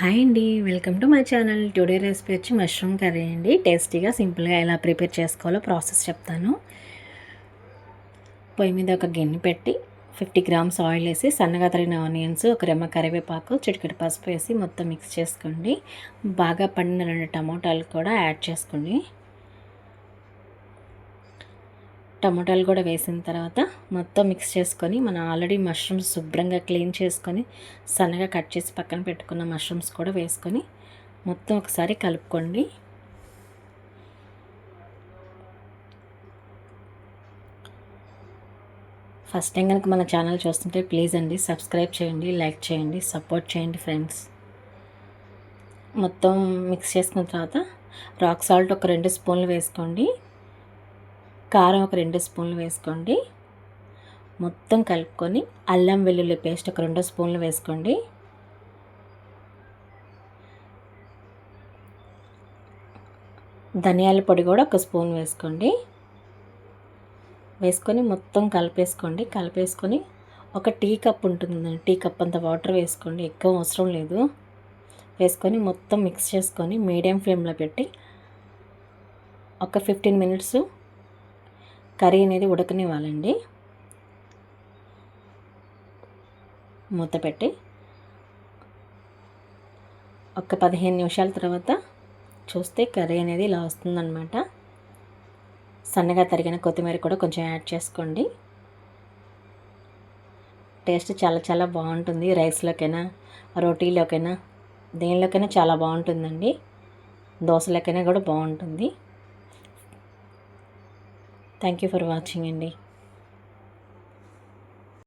Hi అండి, welcome to my channel. Today recipe వచ్చి mushroom curry అండి. టేస్టీగా సింపుల్గా ఎలా ప్రిపేర్ చేసుకోవాలో ప్రాసెస్ చెప్తాను. పొయ్యి మీద ఒక గిన్నె పెట్టి 50 గ్రామ్స్ ఆయిల్ వేసి సన్నగా తరిగిన ఆనియన్స్, ఒక రెమ్మ కరివేపాకు, చిటికెడు పసుపు వేసి మొత్తం మిక్స్ చేసుకోండి. బాగా పండిన 2 టమోటాలు కూడా యాడ్ చేసుకోండి. టమోటాలు కూడా వేసిన తర్వాత మొత్తం మిక్స్ చేసుకొని మనం ఆల్రెడీ మష్రూమ్స్ శుభ్రంగా క్లీన్ చేసుకొని సన్నగా కట్ చేసి పక్కన పెట్టుకున్న మష్రూమ్స్ కూడా వేసుకొని మొత్తం ఒకసారి కలుపుకోండి. ఫస్ట్ టైం కనుక మన ఛానల్ చూస్తుంటే ప్లీజ్ అండి సబ్స్క్రైబ్ చేయండి, లైక్ చేయండి, సపోర్ట్ చేయండి ఫ్రెండ్స్. మొత్తం మిక్స్ చేసుకున్న తర్వాత రాక్ సాల్ట్ ఒక 2 స్పూన్లు వేసుకోండి. కారం ఒక 2 స్పూన్లు వేసుకోండి. మొత్తం కలుపుకొని అల్లం వెల్లుల్లి పేస్ట్ ఒక 2 స్పూన్లు వేసుకోండి. ధనియాల పొడి కూడా ఒక స్పూన్ వేసుకోండి. వేసుకొని మొత్తం కలిపేసుకొని ఒక టీ కప్ ఉంటుందండి, టీ కప్ అంత వాటర్ వేసుకోండి, ఎక్కువ అవసరం లేదు. వేసుకొని మొత్తం మిక్స్ చేసుకొని మీడియం ఫ్లేమ్లో పెట్టి ఒక 15 మినిట్స్ కర్రీ అనేది ఉడకనివ్వాలండి. మూత పెట్టి ఒక 15 నిమిషాల తర్వాత చూస్తే కర్రీ అనేది ఇలా వస్తుందన్నమాట. సన్నగా తరిగిన కొత్తిమీర కూడా కొంచెం యాడ్ చేసుకోండి. టేస్ట్ చాలా చాలా బాగుంటుంది. రైస్లోకైనా, రోటీలోకైనా, దేనిలోకైనా చాలా బాగుంటుందండి. దోశలకైనా కూడా బాగుంటుంది. థ్యాంక్ యూ ఫర్ వాచింగ్ అండి.